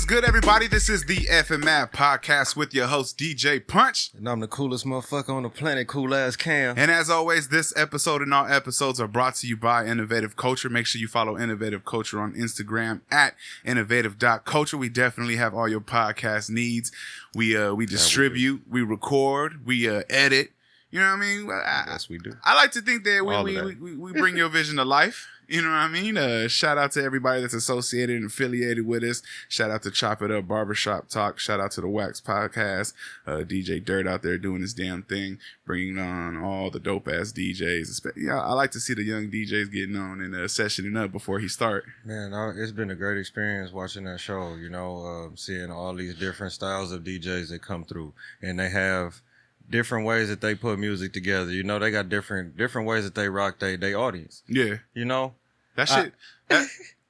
good, everybody? This is the FMAP podcast with your host, DJ Punch. And I'm the coolest motherfucker on the planet, cool ass Cam. And as always, this episode and all episodes are brought to you by Innovative Culture. Make sure you follow Innovative Culture on Instagram at innovative.culture. We definitely have all your podcast needs. We distribute, we record, we edit. You know what I mean? Yes, we do. I like to think that we bring your vision to life. You know what I mean? Shout out to everybody that's associated and affiliated with us. Shout out to Chop It Up Barbershop Talk. Shout out to the Wax Podcast. DJ Dirt out there doing his damn thing, bringing on all the dope ass DJs. Yeah, I like to see the young DJs getting on and sessioning up before he start. Man, it's been a great experience watching that show. You know, seeing all these different styles of DJs that come through, and they have different ways that they put music together. You know, they got different ways that they rock their audience. Yeah, you know. That shit,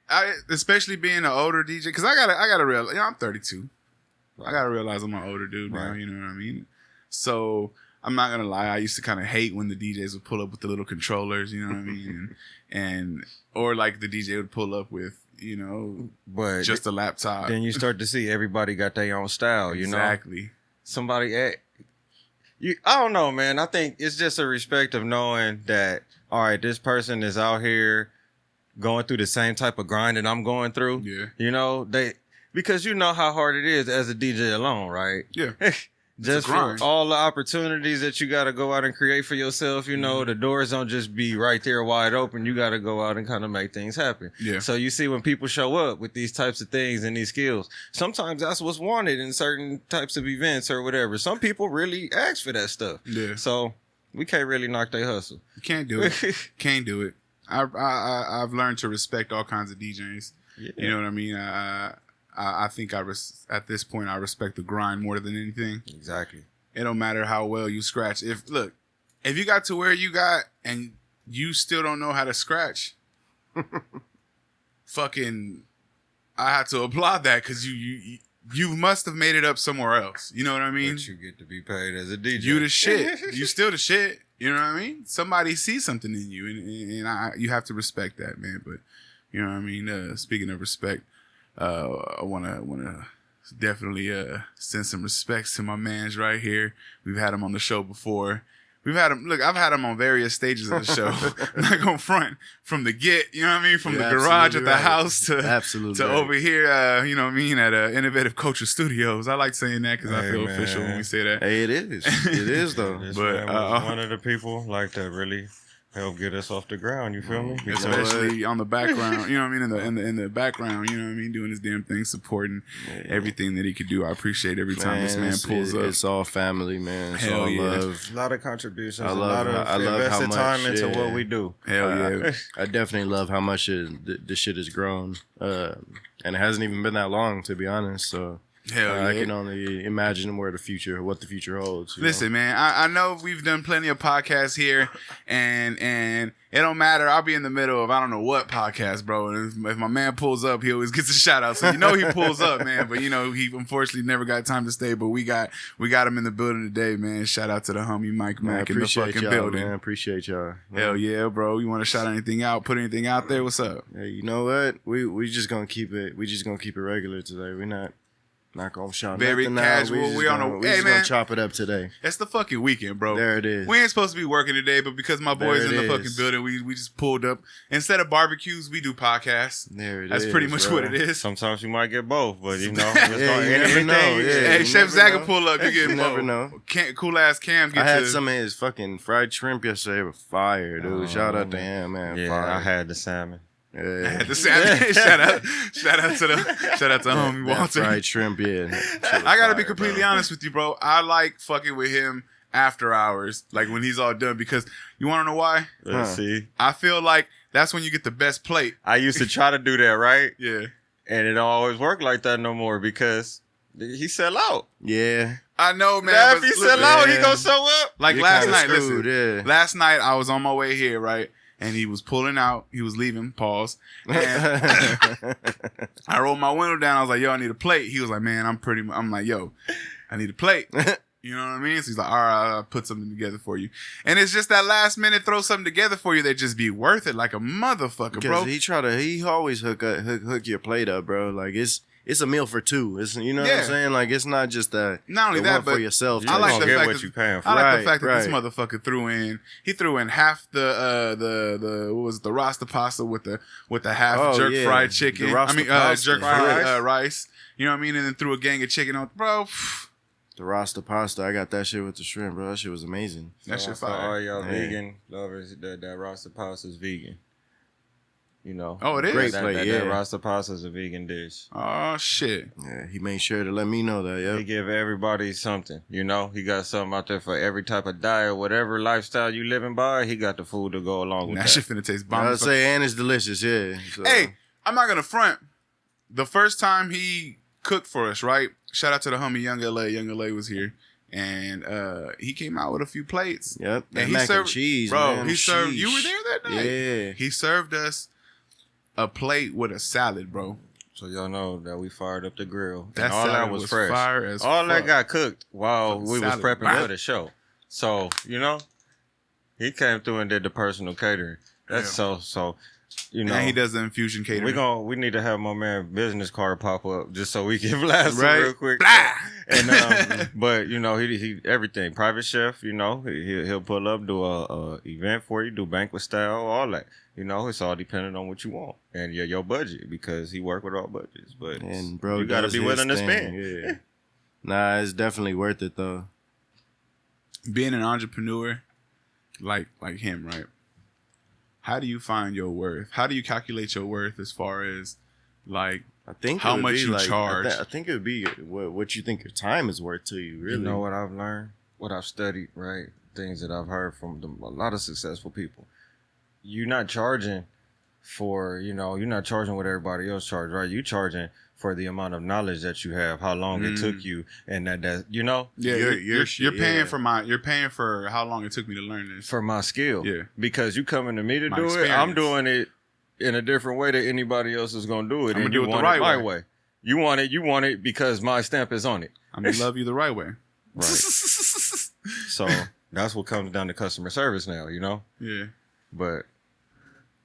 I especially being an older DJ, because I gotta realize, I'm 32. Right. I gotta realize I'm an older dude now. Right. You know what I mean? So I'm not gonna lie, I used to kind of hate when the DJs would pull up with the little controllers. You know what I mean? and or like the DJ would pull up with, you know, but just a laptop. Then you start to see everybody got their own style. You know, exactly. Somebody I don't know, man. I think it's just a respect of knowing that, all right, this person is out here going through the same type of grind that I'm going through. Yeah. You know, because you know how hard it is as a DJ alone, right? Yeah. Just for all the opportunities that you got to go out and create for yourself, you know, the doors don't just be right there wide open. You got to go out and kind of make things happen. Yeah. So you see when people show up with these types of things and these skills, sometimes that's what's wanted in certain types of events or whatever. Some people really ask for that stuff. Yeah. So we can't really knock their hustle. You can't do it. Can't do it. I've learned to respect all kinds of DJs. Yeah. You know what I mean? I think at this point I respect the grind more than anything. Exactly. It don't matter how well you scratch. If you got to where you got and you still don't know how to scratch, fucking, I have to applaud that, because you must have made it up somewhere else. You know what I mean? But you get to be paid as a DJ. You the shit. You still the shit. You know what I mean? Somebody sees something in you, and you have to respect that, man. But you know what I mean? Speaking of respect, I wanna definitely send some respects to my mans right here. We've had him on the show before. We've had him. Look, I've had him on various stages of the show. I'm not gonna front from the get. You know what I mean? From the garage at the house to over here. You know what I mean? At Innovative Culture Studios. I like saying that because I feel official when we say that. Hey, it is. It is though. But one of the people like that really help get us off the ground. You feel me? Especially on the background. You know what I mean? In the background. You know what I mean? Doing his damn thing, supporting everything that he could do. I appreciate every time this man pulls up. It's all family, man. It's Hell all yeah. love. A lot of contributions. I love invested how time into what we do. Hell yeah. I definitely love how much this shit has grown. And it hasn't even been that long, to be honest. So hell yeah. I can only imagine what the future holds. Listen, man, I know we've done plenty of podcasts here, and it don't matter. I'll be in the middle of I don't know what podcast, bro. And if my man pulls up, he always gets a shout out. So you know he pulls up, man. But you know he unfortunately never got time to stay. But we got him in the building today, man. Shout out to the homie Mike Mack in the fucking building. Man, appreciate y'all. Hell yeah, bro. You want to shout anything out? Put anything out there? What's up? Hey, you know what? We just gonna keep it. We just gonna keep it regular today. We're not gonna shout very casual. We just gonna chop it up today. It's the fucking weekend, bro. There it is. We ain't supposed to be working today, but because my boy's in the fucking building, we just pulled up. Instead of barbecues, we do podcasts. There it That's is, pretty much what it is. Sometimes you might get both, but you know, you never know. Hey, Chef Zaga pull up, you get both. Never know. Cool ass Cam. I had some of his fucking fried shrimp yesterday. It was fire, dude. Shout out to him, man. Yeah, fire. I had the salmon. Yeah. shout out to homie Walter. Fried shrimp, yeah. I gotta be completely honest with you, bro. I like fucking with him after hours, like when he's all done, because you want to know why? Let's see. I feel like that's when you get the best plate. I used to try to do that, right? Yeah. And it don't always work like that no more because he sell out. Yeah. I know, man. Now, if he sell out, he gonna show up. Like last night, screwed, last night I was on my way here, right? And he was pulling out. He was leaving. Pause. And I rolled my window down. I was like, yo, I need a plate. He was like, man, I'm like, yo, I need a plate. You know what I mean? So he's like, all right, I'll put something together for you. And it's just that last minute throw something together for you that just be worth it like a motherfucker, bro. He always hook your plate up, bro. Like it's it's a meal for two. It's you know what Yeah. I'm saying? Like it's not just that. Not only the that, one but for yourself. I like gonna the get fact what that you paying for. I like Right, the fact that this right. motherfucker threw in half the what was it, the Rasta pasta with the half jerk fried chicken. The Rasta pasta. Jerk Fried fried rice. You know what I mean? And then threw a gang of chicken on, bro. The Rasta pasta, I got that shit with the shrimp, bro. That shit was amazing. That shit So fire. all y'all Yeah. vegan lovers, that Rasta pasta is vegan. You know. Oh, it is? Great that, plate, that, yeah. that Rasta pasta is a vegan dish. Oh shit. Yeah, he made sure to let me know that. He Yeah, give everybody something, you know. He got something out there for every type of diet, whatever lifestyle you living by. He got the food to go along with That that. shit finna taste bomb. I would as fuck. say, and it's delicious. Yeah. So, Hey, I'm not gonna front. The first time he cooked for us, right? Shout out to the homie Young LA. Young LA was here, and he came out with a few plates. Yep. That And he mac served, and cheese, bro. man. He served. You were Sheesh. there that night. Yeah. He served us a plate with a salad, bro. So y'all know that we fired up the grill. That And all salad that was was fresh. fire as all that fuck. got cooked while Fucking we was salad. prepping Right. for the show. So, you know, he came through and did the personal catering. That's so you know. And he does the infusion catering. We need to have my man business card pop up just so we can blast him Right. real quick. Blah! And but you know he everything private chef. You know he'll pull up, do a event for you, do banquet style, all that. You know it's all dependent on what you want and your budget because he work with all budgets. But And bro, you got to does be his willing to thing, spend. Yeah. Nah, it's definitely worth it though. Being an entrepreneur, like him, right? How do you find your worth? How do you calculate your worth as far as like I think How it would much be you like, charge? I think it would be what you think your time is worth to you. Really, You know what I've learned, what I've studied, right? Things that I've heard from a lot of successful people. You're not charging for, you're not charging what everybody else charge, right? You charging for the amount of knowledge that you have, how long it took you, and that yeah, You're- you're paying yeah. you're paying for how long it took me to learn this. for my skill. Yeah. Because you coming to me to My do it, I'm experience. doing it in a different way that anybody else is gonna do it. I'ma and do you it the want right my way. way. You want it because my stamp is on it. I'm gonna love you the right way. Right. So that's what comes down to customer service now, you know? Yeah. But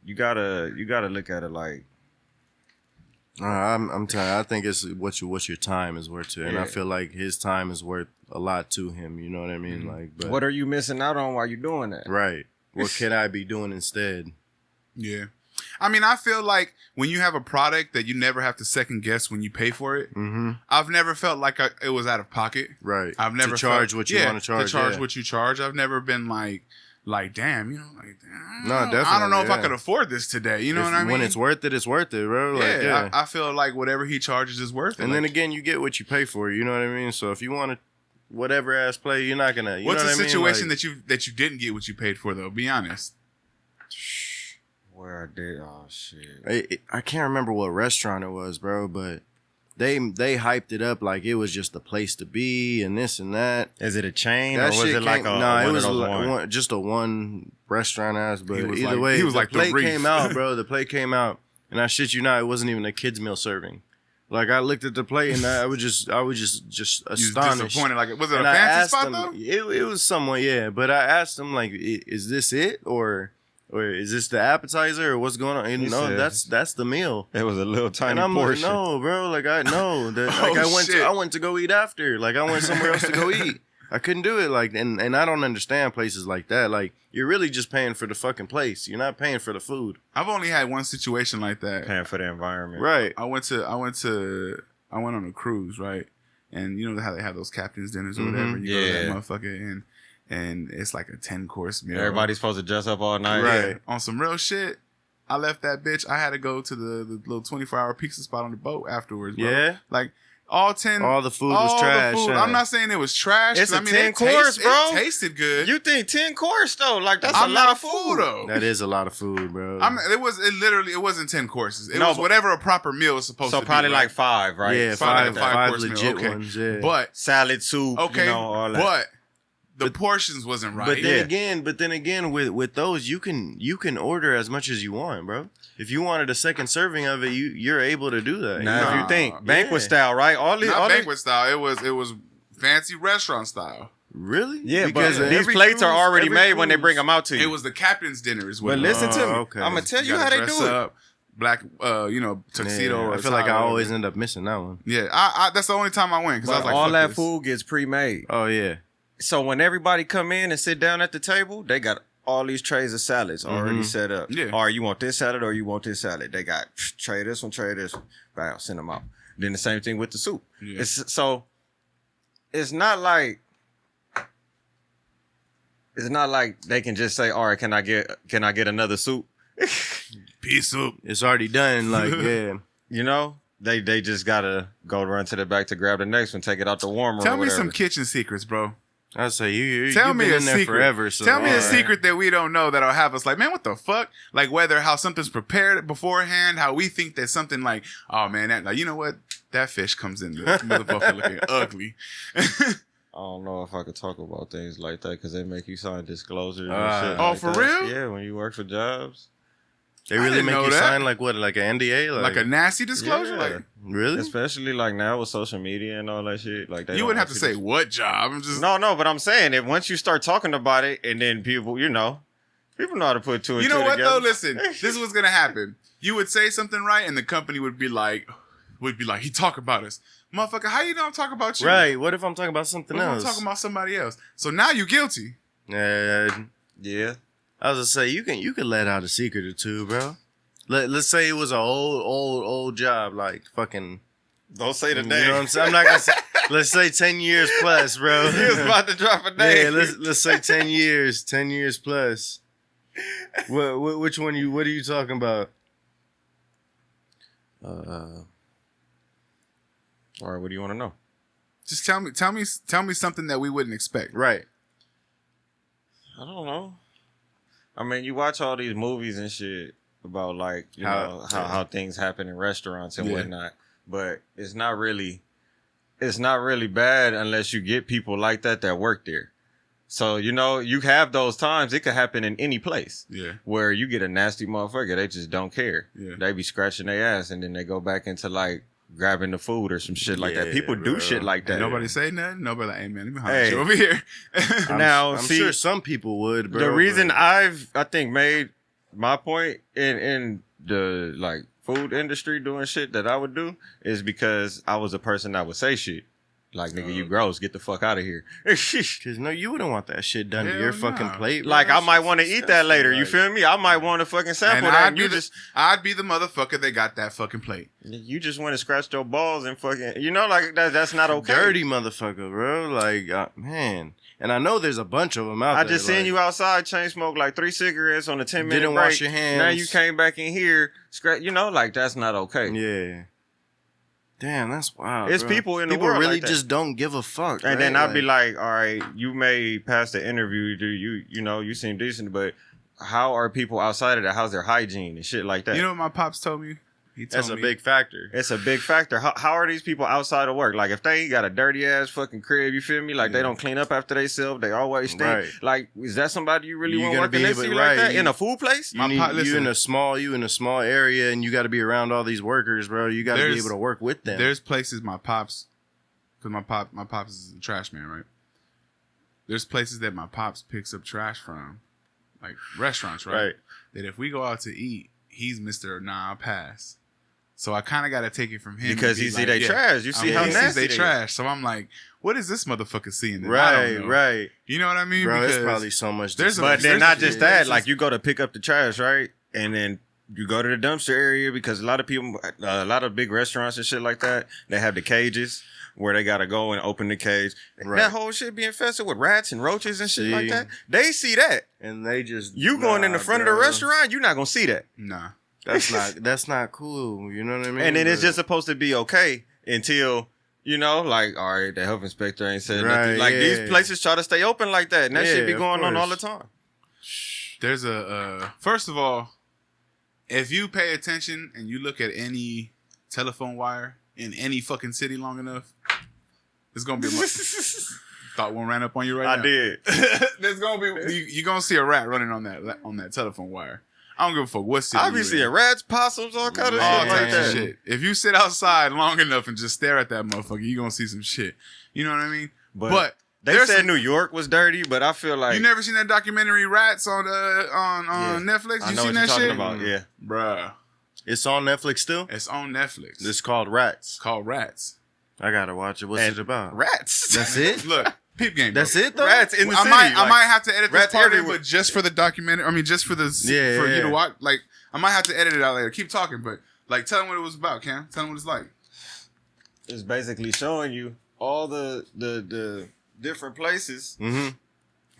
you gotta look at it like I'm telling you, I think it's what your time is worth to, and I Yeah. feel like his time is worth a lot to him. You know what I mean? Like, but what are you missing out on while you're doing that? right? What could I be doing instead? Yeah. I mean, I feel like when you have a product that you never have to second guess when you pay for it, Mm-hmm. I've never felt like it was out of pocket. Right. I've never to charge felt, what you want to charge. To charge yeah. what you charge. I've never been like damn, damn, No, I don't definitely, know if I yeah. could afford this today. You know what I mean? When it's worth it, bro. Like, yeah, I feel like whatever he charges is worth it. And Like, then again, you get what you pay for. You know what I mean? So if you want to, whatever ass play, you're not gonna. You what's know a what I mean? situation Like, that you didn't get what you paid for though? Be honest. Where I did shit. I can't remember what restaurant it was, bro, but they hyped it up like it was just a place to be and this and that. Is it a chain That or was shit it like came, a no, it one was of those like one? just a one restaurant ass. But He was either like- way, he was the like the plate Reef. came out, bro. The plate came out, and I shit you not, it wasn't even a kids meal serving. Like I looked at the plate and I was just You was astonished. disappointed. Like, was it And a I fancy asked spot him, though? it was somewhat, yeah. But I asked him like, is this it or is this the appetizer or what's going on? And He no, said- that's the meal. It was a little tiny And I'm portion. like, no, bro. Like I know that. Oh, Like shit. I went to go eat after. Like I went somewhere else to go eat. I couldn't do it. Like and I don't understand places like that. Like you're really just paying for the fucking place. You're not paying for the food. I've only had one situation like that. Paying for the environment. Right. I went on a cruise, right? And you know how they have those captain's dinners or Mhm. whatever. You go to that Yeah. motherfucker and it's like a 10-course meal. Everybody's supposed to dress up all night. Right. Yeah, on some real shit. I left that bitch. I had to go to the little 24-hour pizza spot on the boat afterwards, bro. Yeah. Like all 10 All the food all was the trash. food. huh? I'm not saying it was trash. It's 'cause a I mean, 10 course, bro. It tasted good. You think 10 course though? Like that's I'm a lot not of fool food. though. That is a lot of food, bro. It wasn't 10 courses. It No, was but- whatever a proper meal is supposed So to probably be. right? like 5, right? yeah, Something like five, a five five-course meal, legit okay. ones. Yeah. But Salad, soup, okay, all that. but the portions wasn't right. But then Yeah. again, with those, you can order as much as you want, bro. If you wanted a second serving of it, you're able to do that. Now, you know? if you think Nah, banquet yeah. style, right? All these, Not banquet style. It was fancy restaurant style. Really? yeah, Because but these every plates are cruise- already every made when they cruise- bring them out to you. It was the captain's dinner as well. But listen to me. Oh, okay. I'm gonna tell you gotta how they dress do it. up. black, tuxedo. Yeah, or I feel like tie I or always whatever. end up missing that one. Yeah, I that's the only time I went because I was But like, all fuck that this. food gets pre-made. Oh yeah. So when everybody come in and sit down at the table, they got all these trays of salads already set up. Yeah. Or you want this salad or you want this salad. They got tray this one, tray this one. Wow, send them out. Then the same thing with the soup. Yeah. It's not like they can just say, all right, can I get another soup? Peace soup. It's already done. Like yeah. You know? They just gotta go run to the back to grab the next one, take it out the warmer. Tell or me whatever. some kitchen secrets, bro. I say you've Tell been me a in there secret. forever. So Tell me a all right. secret that we don't know that'll have us like, man, what the fuck? Like whether how something's prepared beforehand, how we think that something like, oh man, that like you know what, that fish comes in the motherfucker looking ugly. I don't know if I could talk about things like that because they make you sign disclosures. And shit Oh, like for that. real? Yeah, when you work for jobs. They I really didn't make know you that. sign like what, like an NDA, Like a nasty disclosure, Yeah. like really? Especially like now with social media and all that shit. Like they you don't wouldn't have to actually say what job. I'm just No, but I'm saying that once you start talking about it, and then people know how to put two and you two know what together. though? Listen, this is what's gonna happen. You would say something right, and the company would be like, he talk about us, motherfucker. How you know I'm talking about you? Right. What if I'm talking about something What if I'm else? talking about somebody else. So now you guilty. Yeah, I was gonna say you can let out a secret or two, bro. Let's say it was an old job, like fucking. don't say the You name. know what I'm saying? I'm not gonna say. Let's say 10 years plus, bro. He was about to drop a Yeah, name. let's say 10 years plus. Which one what are you talking about? All right, what do you want to know? Just tell me something that we wouldn't expect. Right. I don't know. I mean, you watch all these movies and shit about like how things happen in restaurants and Yeah. whatnot, but it's not really bad unless you get people like that work there. So you have those times. It could happen in any place. Yeah. Where you get a nasty motherfucker, they just don't care. Yeah. They be scratching their ass and then they go back into like grabbing the food or some shit like that. Yeah, People do bro. shit like that. And nobody say nothing. Nobody like, hey man, let me holler Hey. at you over here. Now, I'm see, sure some people would, bro. the reason but- I think made my point in the like food industry doing shit that I would do is because I was a person that would say shit. Like, nigga, you gross. Get the fuck out of here. Cause no, you wouldn't want that shit done to Hell your nah. fucking plate. Bro. Like, I That might shit's want to eat that later. You disgusting. feel me? I might want to fucking sample And that. I'd And be the motherfucker that got that fucking plate. you just want to scratch your balls and fucking, like that's not okay. Dirty motherfucker, bro. Like, man. And I know there's a bunch of them out I there. just seen like, you outside, chain smoke like 3 cigarettes on a 10-minute Didn't break. wash your hands. Now you came back in here, scratch. Like that's not okay. Yeah. Damn, that's wild. It's bro. people in the People world really like that. just don't give a fuck. And right? then I'd be like, all right, you may pass the interview, you seem decent, but how are people outside of that? How's their hygiene and shit like that? You know what my pops told me? He told that's a me, big factor. It's a big factor. How are these people outside of work? Like, if they got a dirty ass fucking crib, you feel me? Like, they don't clean up after themselves. They always stink. Right. Like, is that somebody you really You want gotta working be next to able- you like right, that? you- In a food place? My You listen. in a small area, and you got to be around all these workers, bro. You got to be There's- able to work with them. There's places my pops, because my pops is a trash man, right? There's places that my pops picks up trash from, like restaurants, right? Right. That if we go out to eat, he's Mr. Nah, I'll pass. So I kind of got to take it from him Because and be he see like, they yeah, trash. You see he how sees nasty they they is. trash. So I'm like, what is this motherfucker seeing? That I Right, don't know? right. You know what I mean? Bro, Because it's probably so much. there's a- But then There's- not just yeah, that. it's Like, just- you go to pick up the trash, right? And then you go to the dumpster area because a lot of people, a lot of big restaurants and shit like that, they have the cages where they got to go and open the cage. Right. That whole shit be infested with rats and roaches and shit like See? that. They see that. and they just You going in the front of the bro. restaurant, you're not going to see that. nah. That's not cool. You know what I mean? And then it's But- just supposed to be okay until, like, all right, the health inspector ain't said Right, nothing. Like, yeah. these places try to stay open like that. And that shit be Yeah, of going on all the course. time. There's first of all, if you pay attention and you look at any telephone wire in any fucking city long enough, it's gonna be a thought one ran up on you right now. I did. There's gonna be you're gonna see a rat running on that telephone wire. I don't give a fuck what city. I be you seeing in. rats, possums, all kind of All shit types like of that. shit. If you sit outside long enough and just stare at that motherfucker, you're gonna see some shit. You know what I mean? But They there's said some- New York was dirty, but I feel like you never seen that documentary Rats on Netflix? I You know seen what that you're talking shit? about. Yeah, Bruh. It's on Netflix still? It's on Netflix. It's called Rats. It's called Rats. I gotta watch it. What's it about? Rats. That's it? Look, peep game. That's bro. it though? Rats in the I city. I might have to edit this rats part in, everywhere. but just for the documentary. I mean, just for the for you to watch. Like, I might have to edit it out later. Keep talking, but like, tell them what it was about, Cam. Tell them what it's like. It's basically showing you all the different places,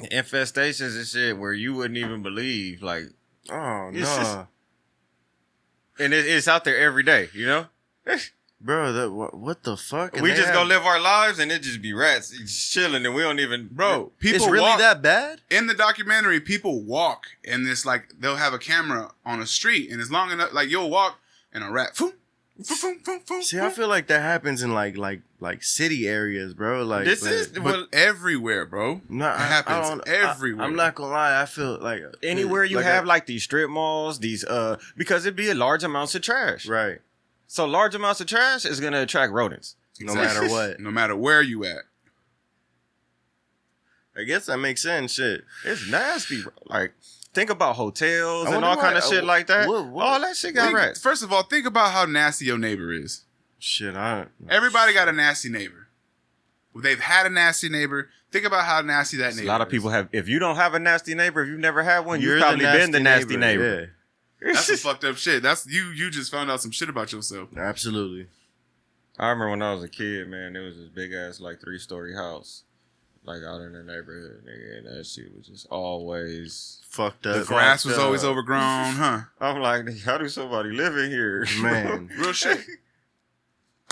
infestations and shit where you wouldn't even believe. Like, Oh It's just- no, and it's out there every day. You know. bro! What the fuck? And We they just have- go live our lives and it just be rats just chilling and we don't even Bro, people It's really walk, that bad? in the documentary, people walk and this like they'll have a camera on a street and it's long enough like you'll walk and a rat boom, boom, boom, boom, boom, See, I feel like that happens in like city areas, bro. Like This but- is but everywhere, bro. No, it happens everywhere. I'm not gonna lie. I feel like anywhere you like have like these strip malls, these because it'd be a large amounts of trash. right, So large amounts of trash is gonna attract rodents. no matter what. no matter where you at. I guess that makes sense. Shit. It's nasty, bro. Like think about hotels I and wonder all kind why- of shit like that. what- All that shit got Think- rats. First of all, think about how nasty your neighbor is. Shit, Everybody got a nasty neighbor. They've had a nasty neighbor. Think about how nasty that A neighbor lot of is. people have. If you don't have a nasty neighbor, if you've never had one, You're you've probably been the nasty neighbor. That's some fucked up shit. That's you just found out some shit about yourself. Yeah, absolutely. I remember when I was a kid, man, there was this big ass like 3-story house, like out in the neighborhood, nigga, and that shit was just always. Fucked up. The grass was Fucked always up. overgrown, huh? I'm like, how do somebody live in here, Man. Real shit.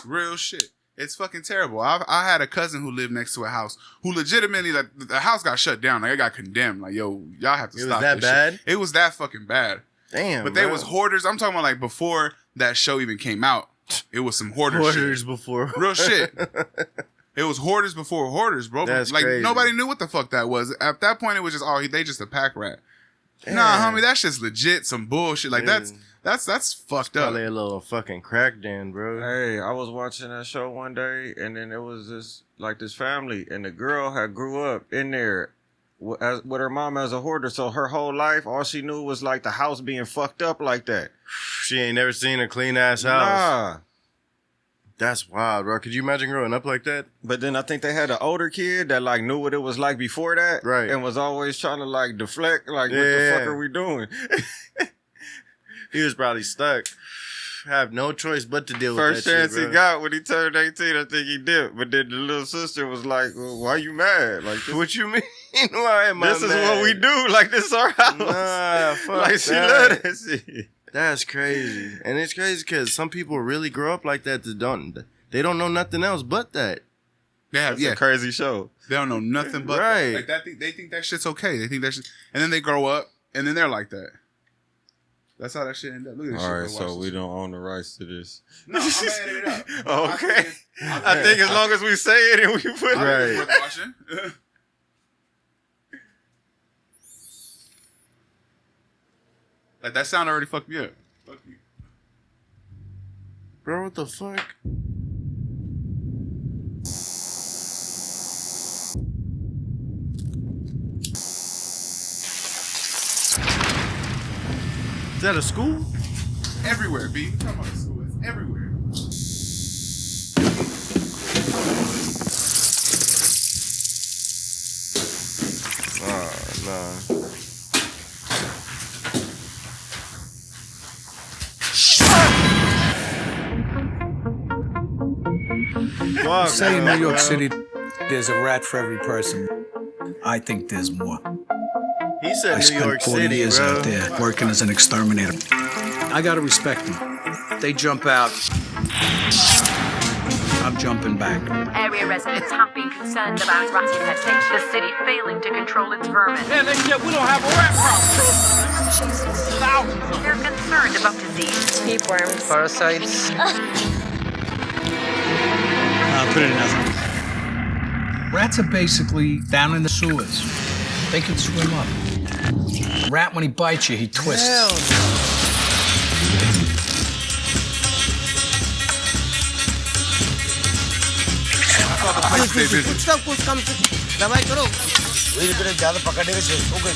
Real shit. It's fucking terrible. I had a cousin who lived next to a house who legitimately, like, the house got shut down. Like, it got condemned. Like, yo, y'all have to It was stop that this bad? shit. It was that fucking bad. Damn. But they bro. was hoarders. I'm talking about, like, before that show even came out. It was some hoarders Hoarders shit. before. Real shit. It was hoarders before hoarders, bro. That's like, crazy. nobody knew what the fuck that was. At that point, it was just, they just a pack rat. Nah, Damn. homie, that shit's legit some bullshit. Like, Yeah. that's fucked up. Probably a little fucking crack den, bro. Hey, I was watching that show one day, and then it was this family, and the girl had grew up in there with her mom as a hoarder. So her whole life, all she knew was like the house being fucked up like that. She ain't never seen a clean ass house. Nah. That's wild, bro. Could you imagine growing up like that? But then I think they had an older kid that like knew what it was like before that, Right. And was always trying to like deflect, like what the Yeah. fuck are we doing? He was probably stuck. Have no choice but to deal First with that chance shit, he bro. got when he turned 18, I think he did. But then the little sister was like, well, "Why you mad? Like this, What you mean? Why am I this is mad? what we do. Like this is our house. Nah, fuck like she that. love that shit." That's crazy. And it's crazy because some people really grow up like that. They don't know nothing else but that. That's Yeah. a crazy show. They don't know nothing but Right. that. Like that. They think that shit's okay. They think that shit, and then they grow up, and then they're like that. That's how that shit end up. Look at this All shit. right, Watch so this we shit. don't own the rights to this. No, I'm gonna edit it out. Okay. I think as long as we say it and we put it. Right. It's worth watching. Like that sound already fucked me up. Fuck you. Bro, what the fuck? Is that a school? Everywhere, B. Come on, school. It's everywhere. Oh, nah. Fuck, Say in bro. New York City, there's a rat for every person. I think there's more. He said I New spent York 40 City, years bro. out there working as an exterminator. I gotta respect them. They jump out. I'm jumping back. Area residents have been concerned about rat infestation, the city failing to control its vermin. Man, they said we don't have a rat problem. They're concerned about disease. Tapeworms. Parasites. Put it in nothing. Rats are basically down in the sewers. They can swim up. Rat, when he bites you, he twists. Stay busy. सब कुछ कम से दवाई करो धीरे धीरे ज्यादा पकड़ने से हो गए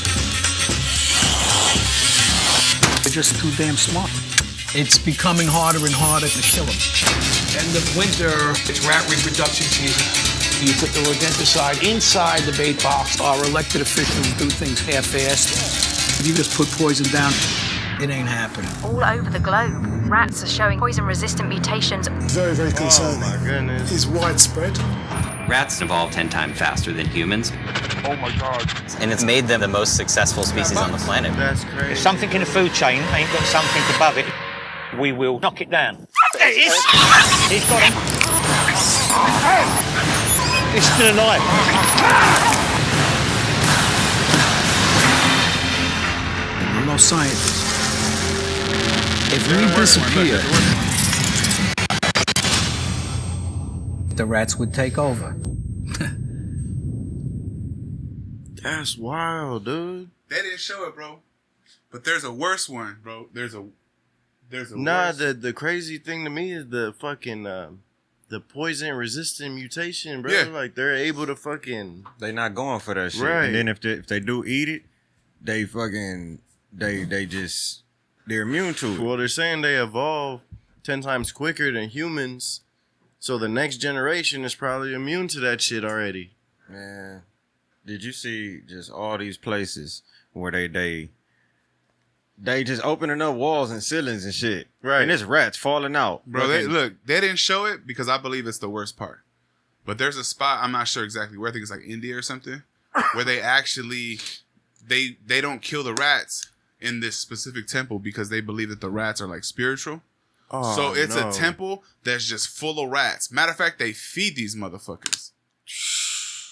They're just too damn smart. It's becoming harder and harder to kill them. End of winter, it's rat reproduction season. You put the rodenticide inside the bait box. Our elected officials do things half-assed. If you just put poison down, it ain't happening. All over the globe, rats are showing poison-resistant mutations. Very, very concerning. Oh my goodness. It's widespread. Rats evolve 10 times faster than humans. Oh my God. And it's made them the most successful species on the planet. That's crazy. If something in the food chain ain't got something above it, we will knock it down. There it is! He's got him. It's still alive. I'm no scientist. If we disappear, the rats would take over. That's wild, dude. They didn't show it, bro. But there's a worse one, bro. There's a Nah, worse. the crazy thing to me is the fucking the poison resistant mutation, bro. Yeah. Like they're able to fucking They not going for that shit. Right. And then if they do eat it, they fucking they're immune to it. well, they're saying they evolve 10 times quicker than humans. So the next generation is probably immune to that shit already. Man, did you see just all these places where they just opening up walls and ceilings and shit? Right. And it's rats falling out. Bro, they didn't show it because I believe it's the worst part. But there's a spot, I'm not sure exactly where, I think it's like India or something, where they actually, they don't kill the rats in this specific temple because they believe that the rats are like spiritual. Oh, So it's no. a temple that's just full of rats. Matter of fact, they feed these motherfuckers.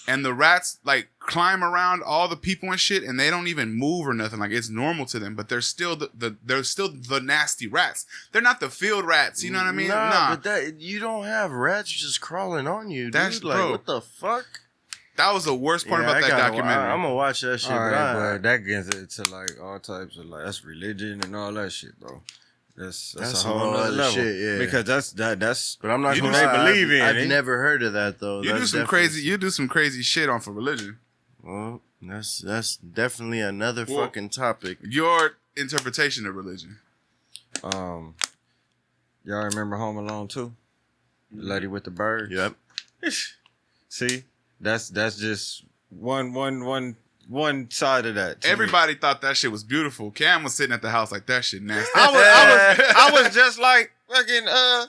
And the rats like climb around all the people and shit, and they don't even move or nothing. Like it's normal to them, but they're still the nasty rats. They're not the field rats. You know what I mean? Nah, but that you don't have rats just crawling on you, That's- dude. Like bro. what the fuck? That was the worst part about that documentary. I'm gonna watch that shit. All but right, but that gets into like all types of like that's religion and all that shit, bro. That's That's a whole some nother other level. shit, yeah. Because that's But I'm not who gonna they lie, believe in. I've never heard of that though. You do some crazy shit on for religion. Well, that's definitely another Well, fucking topic. Your interpretation of religion. Y'all remember Home Alone 2? The lady with the bird. Yep. See, that's just one side of that. to me. Everybody thought that shit was beautiful. Cam was sitting at the house like that shit nasty. I was just like fucking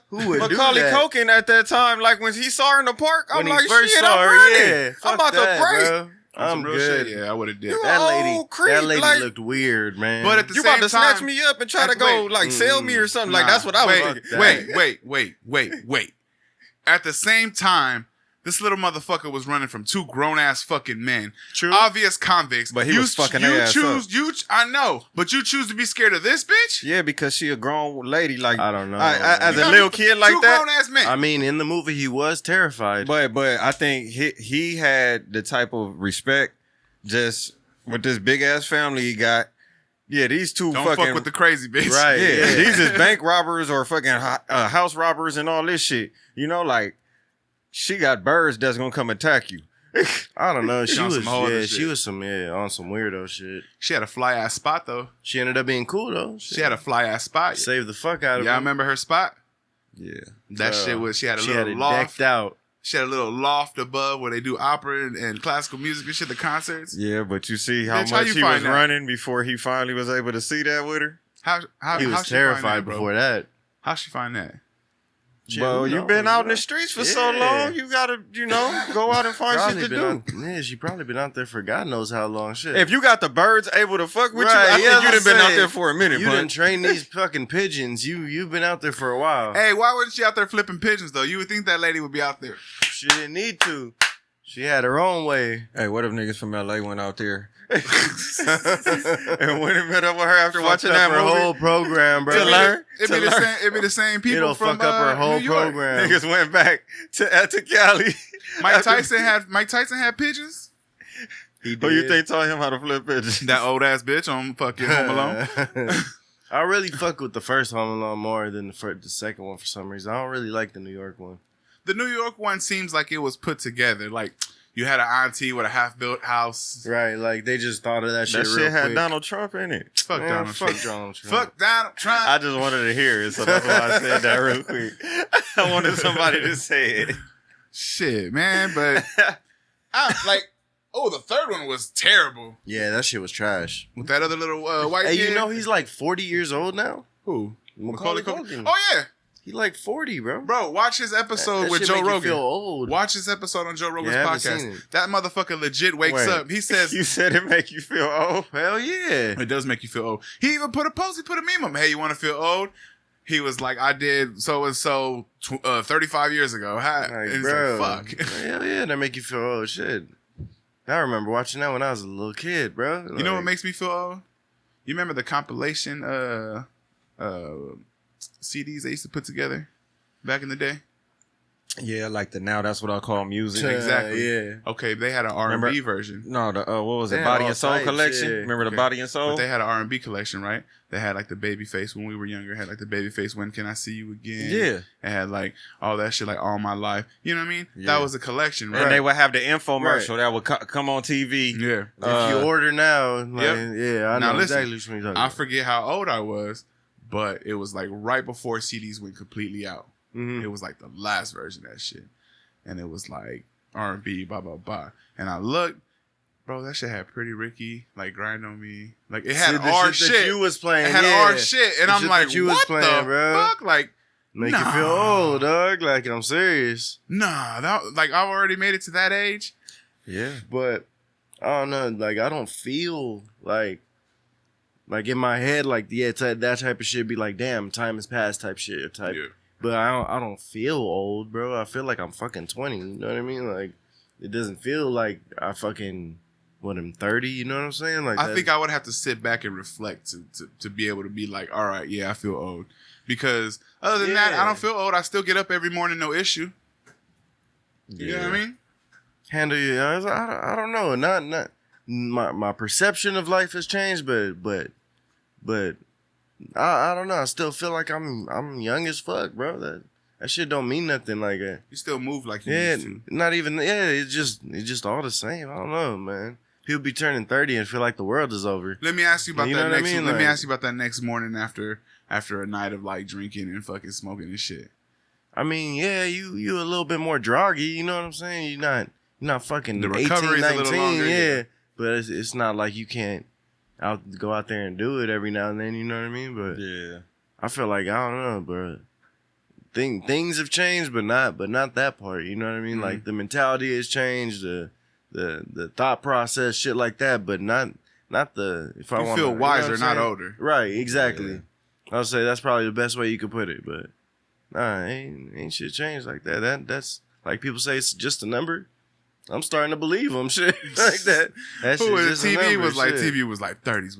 Who would do Macaulay that? Culkin at that time. Like when he saw her in the park, I'm When he like, first shit, saw I'm her, running. yeah. I'm Fuck about that, to break. bro. On some I'm real good. shit, yeah, I would have did. You That Oh, lady, creep, that lady like- looked weird, man. But at the You same about to time, snatch me up and try to go like sell me or something? Like Nah, that's what I was wait, thinking. wait. At the same time, this little motherfucker was running from two grown ass fucking men, True. obvious convicts. But he was fucking their ass up. I know, but you choose to be scared of this bitch. Yeah, because she a grown lady. Like I don't know. as You a got little kid like two that. grown ass men. I mean, in the movie, he was terrified. But I think he had the type of respect just with this big ass family he got. Yeah, these two Don't fucking fuck with the crazy bitch. Right. yeah, Yeah. these is bank robbers or fucking house robbers and all this shit. You know, like she got birds that's gonna come attack you. I don't know. She on was, some Hoarders yeah, shit. she was some, on some weirdo shit. She had a fly ass spot though. She ended up being cool though. She had a fly ass spot. saved the fuck out of Yeah, I her. remember her spot. Yeah, That shit was. She had a She little had it loft. decked out. She had a little loft above where they do opera and classical music and shit. The concerts. yeah, but you see how Bitch, how much you he was find that? running before he finally was able to see that with her. How He how was she find terrified that, bro? before that. How she find that? Bro, Who you've been knows, out in bro? the streets for so Yeah. long. You gotta, go out and find shit to do. Yeah, she probably been out there for God knows how long. Shit. If you got the birds able to fuck with Right, you, I yeah, think you done that's been what out I'm there saying. for a minute, you bud. done trained these fucking pigeons. You've been out there for a while. Hey, why wasn't she out there flipping pigeons though? You would think that lady would be out there. She didn't need to. She had her own way. Hey, what if niggas from LA went out there and went and met up with her after watching Fucked that up her movie? whole program, bro. To learn? It'd be To the learn. same. It'd be the same people It'll from fuck up her whole New York. program. Niggas went back to Cali. Mike Tyson had pigeons. He Who you did. think taught him how to flip pigeons? That old ass bitch on fucking Home Alone. I really fuck with the first Home Alone more than the second one for some reason. I don't really like the New York one. The New York one seems like it was put together. Like You had an auntie with a half-built house. Right, like they just thought of that shit. That real shit had quick. Donald Trump in it. Fuck Man, Donald fuck Trump. Donald Trump. Fuck Donald Trump. I just wanted to hear it, so that's why I said that real quick. I wanted somebody to say it. Shit, man, but the third one was terrible Yeah, that shit was trash. with that other little white Hey, kid. you know he's like 40 years old now. Who? Macaulay Culkin. Oh yeah, He like 40, bro. bro. Watch his episode That with shit Joe make you Rogan. feel old. Watch his episode on Joe Rogan's Yeah, I haven't seen podcast. it. That motherfucker legit wakes Wait. up. He says You said it make you feel old. Hell yeah. it does make you feel old. He even put a post. He put a meme up. Hey, you want to feel old? He was like, I did so and so 35 years ago. Like, And he's bro, like, fuck. Hell yeah, that make you feel old. Shit. I remember watching that when I was a little kid, bro. You know what makes me feel old? You remember the compilation CDs they used to put together back in the day? Yeah, like the now that's what I call music. Exactly. Yeah. Okay, they had an R&B Remember- version. No, the what was it? They had Body all and Soul types, collection. yeah. Remember the Okay. Body and Soul? But they had an R&B collection, right? They had like the Babyface when we were younger. Had like the Babyface When Can I See You Again? Yeah. It had like all that shit like All My Life. You know what I mean? Yeah. That was a collection, right? And they would have the infomercial Right. that would come on TV. yeah. If you order now, like, Yep. yeah, I Now know listen, exactly what you're talking I about. forget how old I was, but it was like right before CDs went completely out. Mhm. It was like the last version of that shit. And it was like R&B, blah, blah, blah. And I looked, bro, that shit had Pretty Ricky, like Grind on Me. Like it had See, the our shit that shit. you was playing, It had yeah. our shit. And The I'm shit like, that you was what playing, the bro. fuck? Like, Make you nah. feel old, dog. Like, I'm serious. nah, like I've already made it to that age. Yeah. But I don't know. Like, I don't feel like in my head, like, yeah, that type of shit be like, damn, time has passed type shit or type. Yeah. But I don't feel old, bro. I feel like I'm fucking 20. You know what I mean? Like, it doesn't feel like I fucking, I'm 30. You know what I'm saying? Like, I think I would have to sit back and reflect to be able to be like, all right, yeah, I feel old. Because other than that, I Yeah. don't feel old. I still get up every morning, no issue. You know what I mean? handle you. I don't know. Not my perception of life has changed, but I don't know. I still feel like I'm young as fuck, bro. That shit don't mean nothing. Like You still move like you yeah, used to. not even yeah. It's just all the same. I don't know, man. People be turning 30 and feel like the world is over. Let me ask you about You know that what I next. mean? Let me Like- ask you about that next morning after a night of like drinking and fucking smoking and shit. I mean, yeah, you a little bit more droggy. You know what I'm saying? You're not fucking The 18, recovery's a 19. little longer, yeah. yeah. But it's not like you can't go out there and do it every now and then. You know what I mean? But Yeah. I feel like I don't know, bro. Things have changed, but not that part. You know what I mean? Mm-hmm. Like the mentality has changed, the thought process, shit like that. But not the. If I You want feel to, wiser, not older. Right? Exactly. I'll say that's probably the best way you could put it. But nah, ain't shit changed like that. That's like people say it's just a number. I'm starting to believe them. Shit like that. That Who shit's was just a TV number, was like shit. TV was like 30s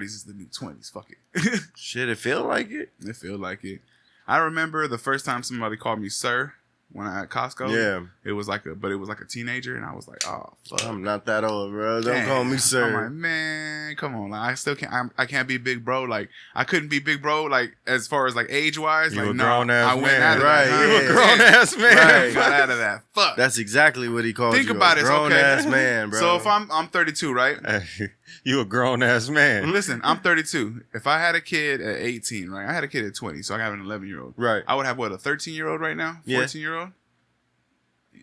is the new 20s. Fuck it. Shit, it feel like it. It feel like it. I remember the first time somebody called me sir when I at Costco. Yeah. It was like a teenager, and I was like, oh fuck. I'm not that old, bro. Don't Damn. call me sir. I'm like, man, come on. Like, I still can't. I can't be big bro. Like, I couldn't be big bro. Like, as far as like age wise, You like, a no, grown-ass I went man. out of Right, that. you a grown-ass man. Right. Got out of that. Fuck. That's exactly what he calls Think you. about a it. grown Okay, ass man, bro. So if I'm 32, right? You a grown ass man. Listen, I'm 32. If I had a kid at 18, right? I had a kid at 20, so I have an 11-year-old. Right. I would have what, a 13-year-old right now? Yeah. 14-year-old?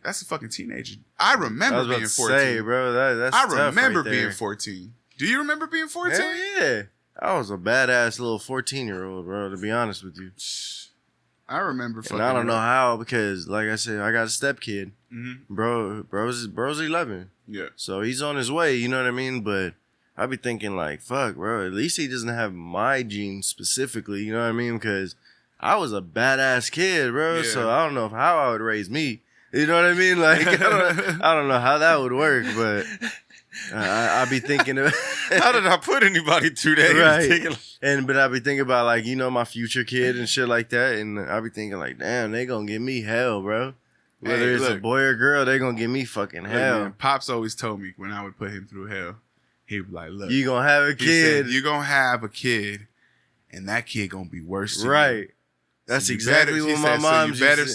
That's a fucking teenager. I I remember was about being to 14. say, bro, that's I tough remember right being there. 14. Do you remember being 14? Hell yeah. I was a badass little 14-year-old, bro, to be honest with you. I remember fucking. And I don't know how, because like I said, I got a stepkid. Mm-hmm. Bro's 11. Yeah. So he's on his way, you know what I mean? But I be thinking like, fuck, bro, at least he doesn't have my genes specifically, you know what I mean? Because I was a badass kid, bro. Yeah. So I don't know how I would raise me. You know what I mean? Like, I don't know how that would work, but I be thinking of How did I put anybody through that? right. But I be thinking about like, you know, my future kid and shit like that, and I be thinking like, damn, they gonna give me hell, bro. Whether Hey, it's a look. boy or girl, they gonna give me fucking Look, hell. man, Pops always told me when I would put him through hell, he'd be like, look, You gonna have a he said, kid, you're going to have a kid, and that kid going to be worse than you. right? That's You exactly better- she what my said, so mom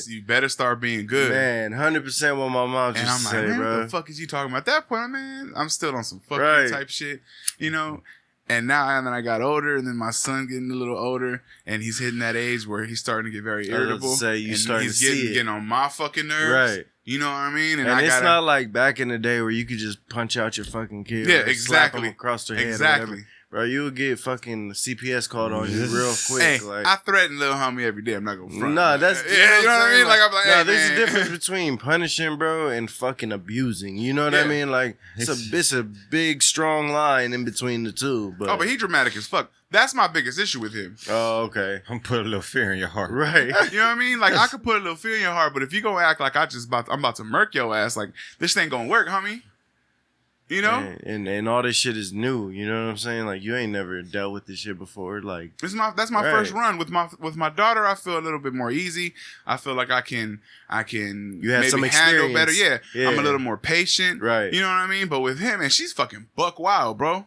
you better start being good. Man, 100% what my mom And used I'm to like, say, man, bro. what the fuck is you talking about? At that point, man, I'm still on some fucking Right. type shit, you know? And now, and then I got older, and then my son getting a little older, and he's hitting that age where he's starting to get very I was about to irritable. say, you and starting he's to see it. getting on my fucking nerves. Right. You know what I mean? And I it's gotta, not like back in the day where you could just punch out your fucking kid. Yeah, or slap them exactly. across their head. Or Exactly. whatever. Bro, you would get fucking CPS called on you real quick. Hey, like, I threaten little homie every day. I'm not gonna front. Nah, that's yeah, you know what I mean. Like I'm like, nah, hey, there's man. a difference between punishing, bro, and fucking abusing. You know what I Yeah. mean? Like it's a big, strong line in between the two. But Oh, but he dramatic as fuck. That's my biggest issue with him. oh, okay, I'm put a little fear in your heart. right. You know what I mean? Like I could put a little fear in your heart, but if you gonna act like I'm about to murk your ass, like this ain't gonna work, homie. You know? And all this shit is new. You know what I'm saying? Like you ain't never dealt with this shit before. Like That's my Right. first run with my daughter. I feel a little bit more easy. I feel like I can You have maybe some handle better. experience. Yeah, I'm Yeah. a little more patient. Right. You know what I mean? But with him, and she's fucking buck wild, bro.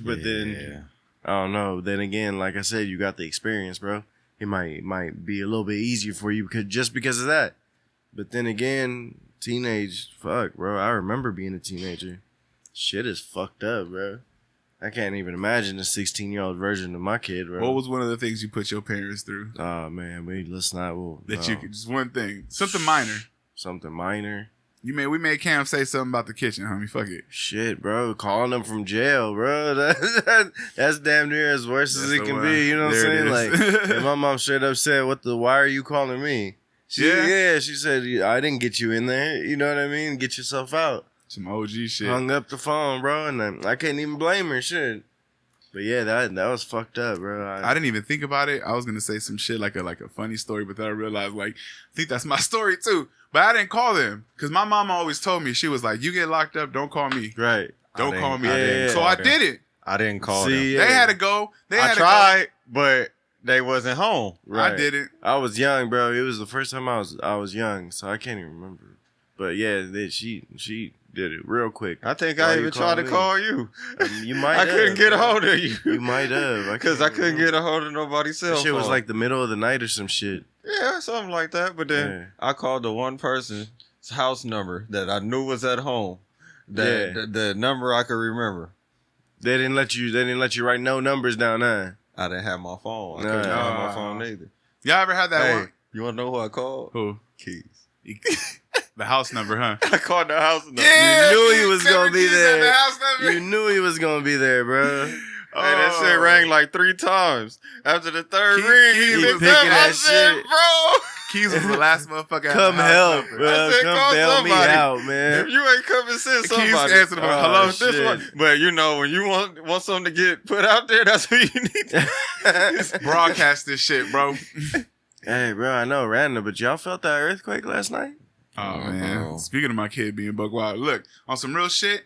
But then I don't know. Then again, like I said, you got the experience, bro. It might be a little bit easier for you because of that. But then again, teenage, fuck, bro. I remember being a teenager. Shit is fucked up, bro. I can't even imagine a 16-year-old version of my kid, bro. What was one of the things you put your parents through? Oh man, let's not. That you could just one thing, something minor. Something minor. We made Cam say something about the kitchen, homie. Fuck it. Shit, bro. Calling them from jail, bro. That's damn near as worse as That's it the can one. be. You know what I'm There saying? it is. Like, and my mom straight up said, why are you calling me? Yeah, she said, I didn't get you in there. You know what I mean? Get yourself out. Some OG shit. Hung up the phone, bro, and I couldn't even blame her. Shit. But yeah, that was fucked up, bro. I didn't even think about it. I was gonna say some shit like a funny story, but then I realized I think that's my story too. But I didn't call them because my mama always told me, she was like, "You get locked up, don't call me. Right. Don't call me." yeah, So I did it. I didn't call See, them. They had to go. I tried, but they wasn't home. Right. I didn't. I was young, bro. It was the first time I was young, so I can't even remember. But yeah, she did it real quick. I think Why I you even tried to calling me? call you. You might I couldn't have, get a bro. hold of you. You might have. Because I couldn't get a hold of nobody's cell That phone. shit was like the middle of the night or some shit. Yeah, something like that. But then Yeah. I called the one person's house number that I knew was at home. The number I could remember. They didn't let you write no numbers down, huh? I didn't have my phone. I Nah. couldn't find my phone either. Y'all ever had that Hey, one? you want to know who I called? Who? Keys. The house number, huh? I called the house number. Yeah, You knew he Keys, was gonna be Keys had there. the house number. You knew he was gonna be there, bro. Hey, that shit rang like 3 times. After the third ring, he Keys picked was up. picking I that said, shit. bro. Keys was the last motherfucker. at Come the house help, number. bro. I said, Come call bail me somebody. out, If man. you ain't coming, send Keys somebody. answered the phone. Oh, Hello. This shit. one. But you know, when you want something to get put out there, that's what you need to Broadcast this shit, bro. Hey, bro, I know random, but y'all felt that earthquake last night? Oh man! bro. Speaking of my kid being buck wild, look on some real shit.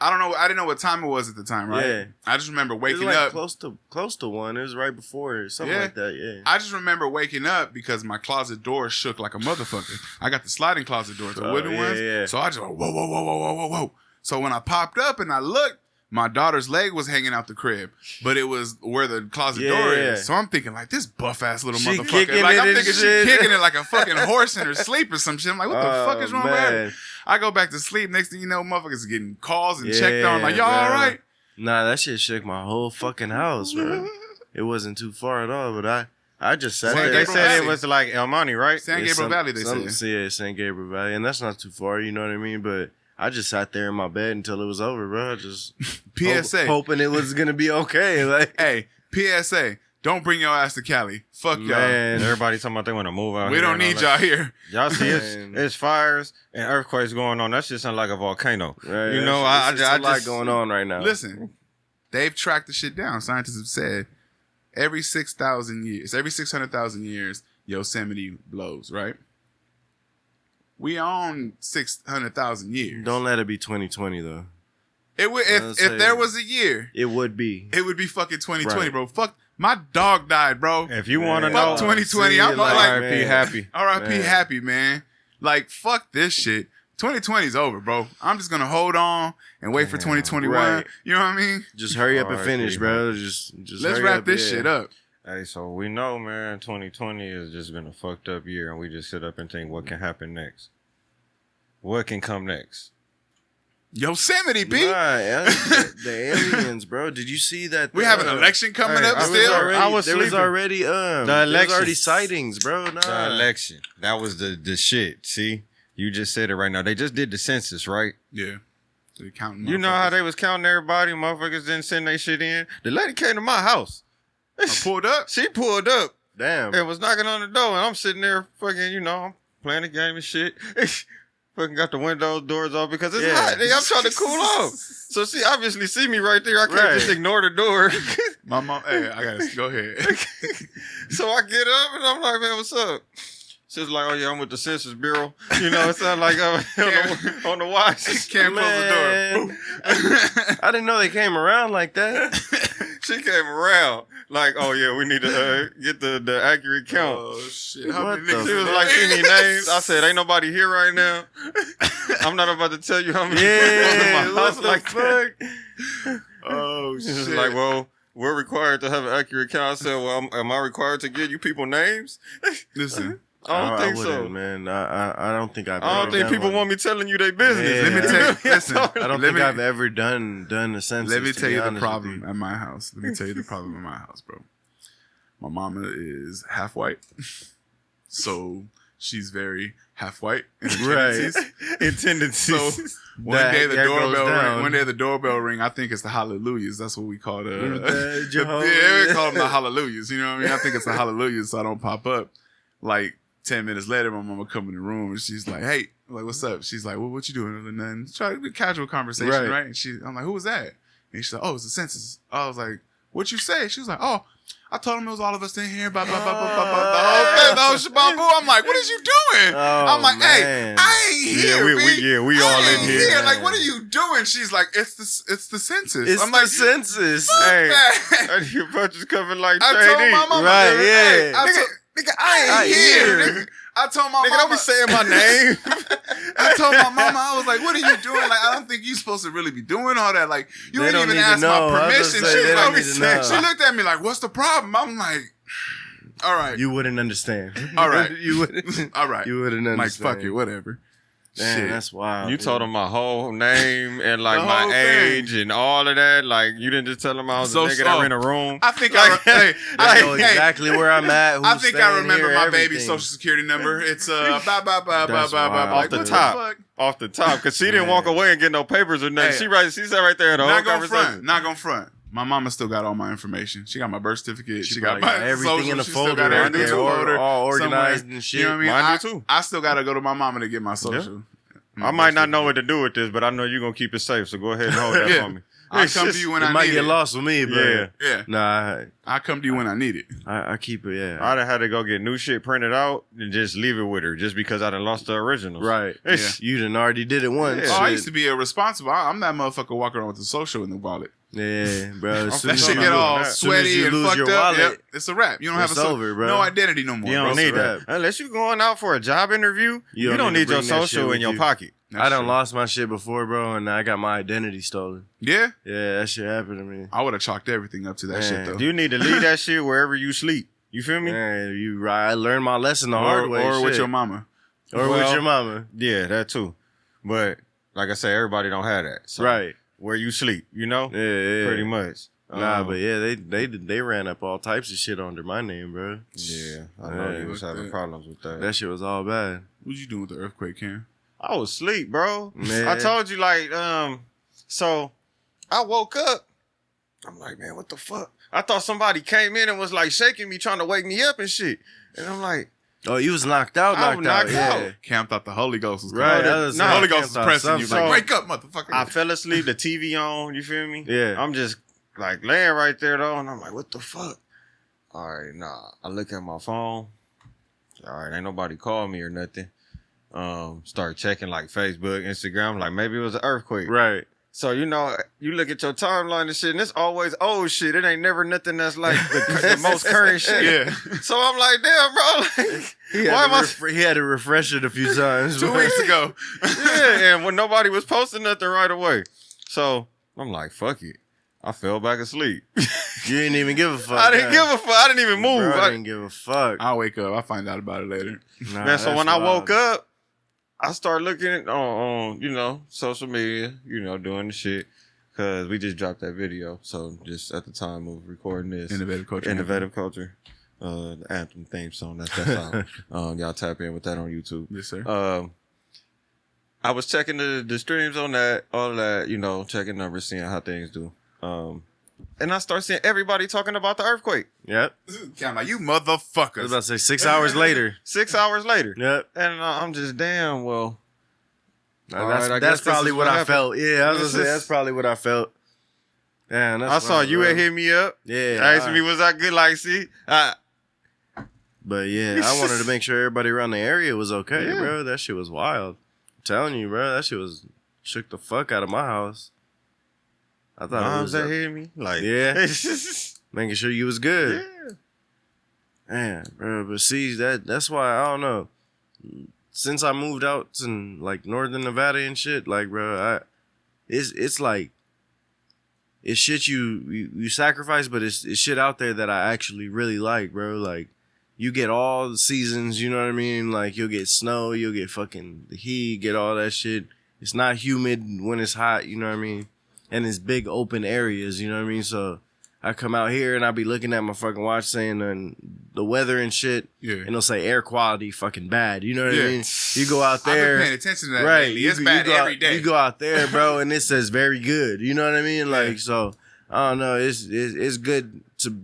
I don't know. I didn't know what time it was at the time, right? Yeah. I just remember It was waking like up. close to one. It was right before or something Yeah. like that. Yeah. I just remember waking up because my closet door shook like a motherfucker. I got the sliding closet doors, the Oh, wooden yeah, ones. yeah. So I just whoa, whoa, whoa, whoa, whoa, whoa, whoa. So when I popped up and I looked, my daughter's leg was hanging out the crib, but it was where the closet door Yeah. is. So I'm thinking like this buff ass little She motherfucker. kicking Like it I'm and thinking shit. she kicking it like a fucking horse in her sleep or some shit. I'm like, what the fuck is wrong with her? man. I go back to sleep. Next thing you know, motherfuckers getting calls and checked on. Like, y'all bro. all right? Nah, that shit shook my whole fucking house, bro. It wasn't too far at all, but I just sat Well, there. They Gabriel said Valley. it was like El Monte, right? San It's Gabriel Valley, they said. Yeah, San Gabriel Valley, and that's not too far. You know what I mean? But I just sat there in my bed until it was over, bro. I just PSA. hoping it was gonna be okay. Like, Hey, PSA. Don't bring your ass to Cali. Fuck y'all. man, Everybody talking about they want to move out We here don't and all need that. y'all here. Y'all see, Man. it's fires and earthquakes going on. That shit sound like a volcano. right, You know, it's I a lot just going on right now. Listen, they've tracked the shit down. Scientists have said every 6,000 years, every 600,000 years, Yosemite blows, right? We own 600,000 years. Don't let it be 2020 though. It would I'll if say- there was a year, It would be. it would be fucking 2020, Right. bro. Fuck, my dog died, bro. If you want to Man. know, Fuck 2020. See, I'm like, like, RIP man. happy. R.I.P. Man. happy, man. Like, fuck this shit. 2020 is over, bro. I'm just gonna hold on and wait for 2021. Right. You know what I mean? Just hurry up and RIP, finish, bro. Just Let's hurry wrap up, this yeah. shit up. Hey, so we know, man, 2020 has just been a fucked up year, and we just sit up and think, what can happen next? What can come next? Yosemite, B. The aliens, bro. Did you see that? We have an election coming up still. There was already sightings, bro. Nah. The election. That was the shit. See, you just said it right now. They just did the census, right? Yeah. They counting. You know how they was counting everybody? Motherfuckers didn't send their shit in. The lady came to my house. I pulled up. She pulled up. Damn. And was knocking on the door, and I'm sitting there fucking, I'm playing the game and shit. Fucking got the windows, doors off because it's hot. I'm trying to cool off. So she obviously see me right there. I can't just ignore the door. My mom, hey, I gotta go ahead. So I get up and I'm like, man, what's up? She's like, oh yeah, I'm with the Census Bureau. It sounds like on the watch. Can't close the door. I didn't know they came around like that. She came around like, oh yeah, we need to get the accurate count. Oh shit! How many niggas? She was like, she need names. I said, ain't nobody here right now. I'm not about to tell you how many people in my house like fuck? Oh shit! She's like, well, we're required to have an accurate count. I said, well, am I required to give you people names? Listen. I don't think so, man. I don't think I've. I don't think people want me telling you their business. Yeah. Let me tell you. Listen, I don't think I've ever done a census. Let me tell you the problem at my house. Let me tell you the problem at my house, bro. My mama is half white, so she's very half white in tendencies. In tendencies. So one day the doorbell ring. I think it's the hallelujahs. That's what we call the we call them the hallelujahs. You know what I mean? I think it's the hallelujahs, so I don't pop up. Like 10 minutes later, my mama come in the room and she's like, "Hey," I'm like, "What's up?" She's like, "Well, what you doing?" And then try to be casual conversation, right? And I'm like, "Who was that?" And she's like, "Oh, it's the census." I was like, "What you say?" She was like, "Oh, I told him it was all of us in here." Blah blah blah blah blah blah. The whole shababu. I'm like, "What is you doing?" I'm like, "Hey, I ain't here. We all in here. Like, what are you doing?" She's like, "It's the census." It's I'm like, census. Hey, your bunch is coming like I told my mama, right? Hey, Yeah. Nigga, I ain't here. Nigga. I told my mama. Don't be saying my name. I told my mama, I was like, "What are you doing? Like, I don't think you're supposed to really be doing all that. Like, you didn't even ask my permission." She looked at me like, "What's the problem?" I'm like, "All right, you wouldn't understand. All right, you wouldn't. All right, you wouldn't understand. Like, fuck it, whatever." Damn, shit. That's wild. You told him my whole name and like The my whole age and all of that. Like you didn't just tell him I was a nigga that were in a room. I think I know exactly where I'm at. I think I remember my everything. baby's social security number. It's off the top, because she didn't walk away and get no papers or nothing. Hey, she sat right there at the whole conversation. Not gonna front. My mama still got all my information. She got my birth certificate. She got my everything social. in the She folder. got everything in the folder, all organized somewhere. and shit. You know what I mean? Mine do too. I still gotta go to my mama to get my social. I might not know what to do with this, but I know you're gonna keep it safe. So go ahead and hold that for me. I come to you when I need it. It might get lost with me, but yeah. Nah, I come to you when I need it. I keep it. Yeah, I'd have had to go get new shit printed out and just leave it with her, just because I done lost the originals. Right. Yeah. You done already did it once. Yeah. Oh, I used to be irresponsible. I'm that motherfucker walking around with the social in the wallet. Yeah, bro. That shit get all sweaty and fucked up. Wallet, yep, it's a wrap. You don't have no identity no more. You don't need that unless you're going out for a job interview. You don't need your social in your pocket. I done lost my shit before, bro, and I got my identity stolen. Yeah? Yeah, that shit happened to me. I would have chalked everything up to that shit, though. You need to leave that shit wherever you sleep. You feel me? Man, you right. I learned my lesson the hard way. Or with your mama. Or with your mama. Yeah, that too. But, like I say, everybody don't have that. So right. Where you sleep, you know? Yeah. Pretty much. Nah, but yeah, they ran up all types of shit under my name, bro. Yeah, I know you was having problems with that. That shit was all bad. What you doing with the earthquake, Cam? I was asleep, bro. Man. I told you, like, so I woke up. I'm like, man, what the fuck? I thought somebody came in and was like shaking me, trying to wake me up and shit. And I'm like, oh, you was knocked out. Yeah. Cam thought the Holy Ghost was right. The Holy Ghost was pressing you. Like, wake up, motherfucker. I fell asleep, the TV on, you feel me? Yeah. I'm just like laying right there though, and I'm like, what the fuck? All right, nah. I look at my phone. All right, ain't nobody called me or nothing. Start checking like Facebook, Instagram, like maybe it was an earthquake. Right. So, you know, you look at your timeline and shit, and it's always old shit. It ain't never nothing that's like the most current shit. Yeah. So I'm like, damn, bro. Like, he had to refresh it a few times. 2 weeks ago. Yeah, and when nobody was posting nothing right away. So I'm like, fuck it. I fell back asleep. You didn't even give a fuck. I didn't give a fuck. I didn't even move. Bro, I didn't give a fuck. I'll wake up. I'll find out about it later. Nah, Man, so that's when I wild. woke up, I started looking on social media, doing the shit. Because we just dropped that video. So just at the time of recording this. Innovative culture. The anthem theme song. That's that song. Y'all tap in with that on YouTube. Yes, sir. I was checking the streams on that, all that, checking numbers, seeing how things do. And I start seeing everybody talking about the earthquake. Yep. Count like you I was motherfuckers. about to say 6 hours later. 6 hours later. Yep. And I'm just, damn, well. all right, I guess That's this probably is what I happened. felt. Yeah, I was This gonna say is- that's probably what I felt. Man, that's I saw wild, you bro. had hit me up. Yeah. Asking me, was I good? Like, see? But yeah, I wanted to make sure everybody around the area was okay, Yeah. bro. That shit was wild. I'm telling you, bro, that shit was shook the fuck out of my house. I thought it Moms was that hit me. Like, yeah, making sure you was good. yeah. Man, bro, but see that's why I don't know. Since I moved out to like northern Nevada and shit, like bro, it's like it's shit you sacrifice, but it's shit out there that I actually really like, bro. Like you get all the seasons, you know what I mean? Like you'll get snow, you'll get fucking the heat, get all that shit. It's not humid when it's hot, you know what I mean? And it's big open areas, you know what I mean? So I come out here and I be looking at my fucking watch saying the weather and shit, Yeah. and it'll say air quality fucking bad. You know what Yeah. I mean? You go out I've there, been paying attention to that right? lately. It's bad go out, every day. You go out there, bro, and it says very good. You know what I mean? Like Yeah. so, I don't know. It's good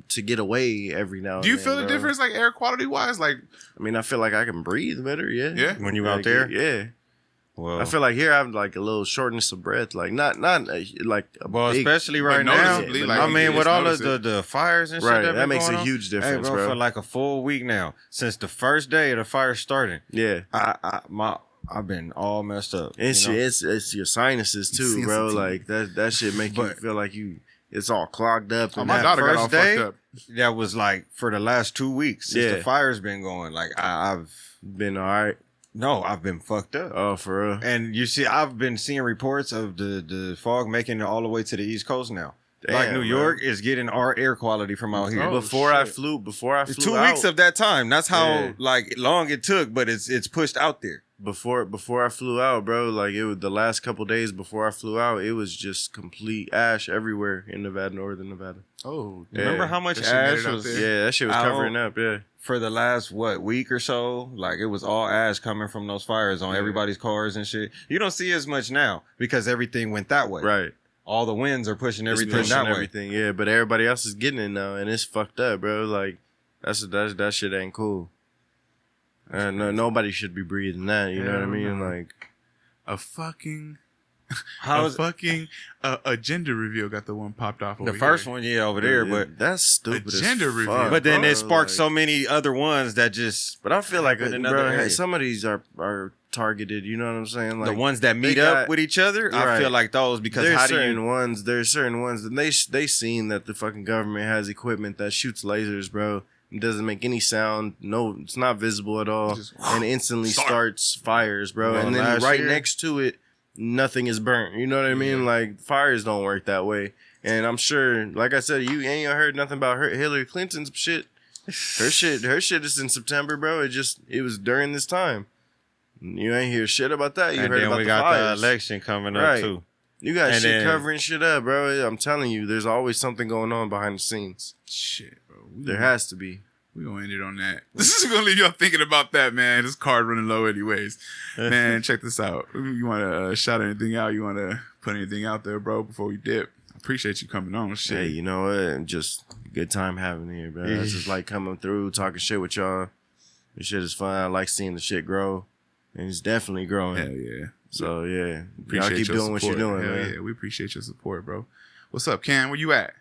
to get away every now. Do you and then, feel the bro. difference, like air quality wise? Like, I mean, I feel like I can breathe better. Yeah, Yeah? When you Like, out there? yeah. Well, I feel like here I have like a little shortness of breath, like not like a well, big, especially right now. noticeably, like, I you mean, just with all notice of it. the fires and shit right. that, That been makes going a on. huge difference, hey, bro. For like a full week now, since the first day of the fire starting, Yeah. I've been all messed up. It's you know? it's your sinuses too, bro. Sensitive. Like that shit make you But- feel like it's all clogged up. oh, And my that daughter got first all day, fucked up. that was like for the last 2 weeks since Yeah. the fire's been going. Like I've been all right. I've been fucked up. Oh, for real. And you see, I've been seeing reports of the fog making it all the way to the East Coast now. Like Damn, New bro. York is getting our air quality from out here. Oh, Before I shit. flew It's 2 out, weeks of that time. That's how Yeah. like long it took, but it's pushed out there. before I flew out, bro. Like it was the last couple days before I flew out. It was just complete ash everywhere in Nevada, northern Nevada. Oh, Yeah. Remember how much That shit made ash it out was there. Yeah, that shit was I covering don't- up. Yeah, for the last week or so? Like it was all ash coming from those fires on everybody's cars and shit. You don't see as much now because everything went that way. right. All the winds are pushing It's everything pushing that way. everything, yeah. But everybody else is getting it now, and it's fucked up, bro. Like that shit ain't cool. No, nobody should be breathing that. You know what I Hell mean? no. Like, a fucking How is a gender reveal got the one popped off over the first here. one? Yeah, over there, but that's stupid. gender as reveal. fuck, but then bro. it sparked Like- so many other ones that just But I feel like, in another bro, area. some of these are targeted. You know what I'm saying? Like the ones that meet got- up with each other. I Right. feel like those because there's how do certain you? ones. There's certain ones that they seen that the fucking government has equipment that shoots lasers, bro. It doesn't make any sound. No, it's not visible at all, Just- and instantly starts fires, bro. Well, and then last right year- next to it, nothing is burnt. You know what I mean? Like fires don't work that way. And I'm sure, like I said, you ain't heard nothing about Hillary Clinton's shit. Her shit is in September, bro. It was during this time. You ain't hear shit about that. You And heard then about we the got fires. the election coming up Right. too. You got And shit then- covering shit up, bro. I'm telling you, there's always something going on behind the scenes. Shit, bro. There has to be. We're gonna end it on that. This is gonna leave y'all thinking about that, man. This card running low anyways. Man, check this out. You wanna shout anything out? You wanna put anything out there, bro, before we dip? I appreciate you coming on. Shit. Hey, you know what? Just good time having here, bro. It's just like coming through, talking shit with y'all. This shit is fun. I like seeing the shit grow. And it's definitely growing. Hell yeah. So yeah. Appreciate Y'all keep your doing what you're support. doing, Hell man. yeah, we appreciate your support, bro. What's up, Cam? Where you at?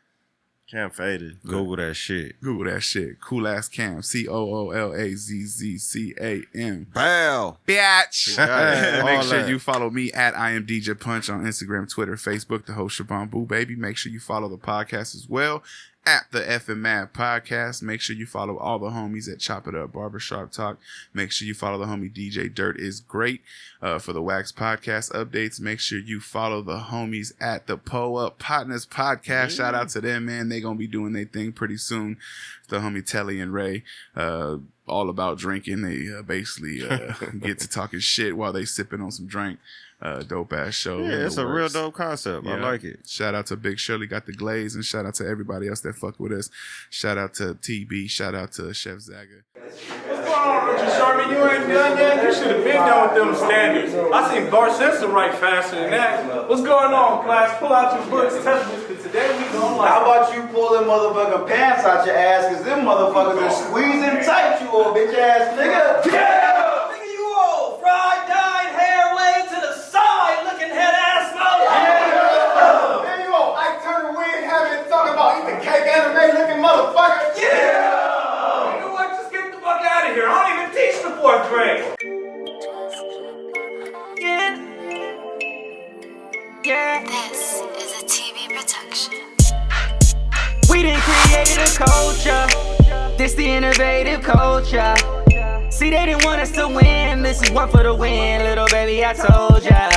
Can't fade it. Google that shit. Google that shit. Cool ass Cam. COOLAZZCAM. Bow. Bitch. All Make sure that. you follow me at I am DJ Punch on Instagram, Twitter, Facebook, the host Shabon Boo Baby. Make sure you follow the podcast as well at the F and Mad Podcast. Make sure you follow all the homies at Chop It Up Barbershop Talk. Make sure you follow the homie DJ Dirt is Great for the Wax Podcast updates. Make sure you follow the homies at the Po Up Partners Podcast. Shout out to them, man. They gonna be doing their thing pretty soon. The homie Telly and Ray, all about drinking. They basically get to talking shit while they sipping on some drink. Dope ass show. Yeah, it's a real dope concept. I like it. Shout out to Big Shirley got the glaze, and shout out to everybody else that fuck with us. Shout out to TB. Shout out to Chef Zaga. What's going on, Richard Sherman? You ain't done yet? You should have been done with them standards. I seen Bart Simpson write faster than that. What's going on, class? Pull out your books, test books, because today we going like... How about you pull them motherfucking pants out your ass, because them motherfuckers are squeezing tight, you old bitch ass nigga. Yeah! Nigga, you old, fried, dyed, hair laid to the side, looking head ass motherfucker. Yeah! Man, you old Ike Turner wig having talking about eat the cake anime looking motherfucker. Yeah! You know what? Just get the fuck out of here. I don't even teach the 4th grade. Yeah. This is a TV production. We done created a culture. This the innovative culture. See, they didn't want us to win. This is one for the win, little baby, I told ya.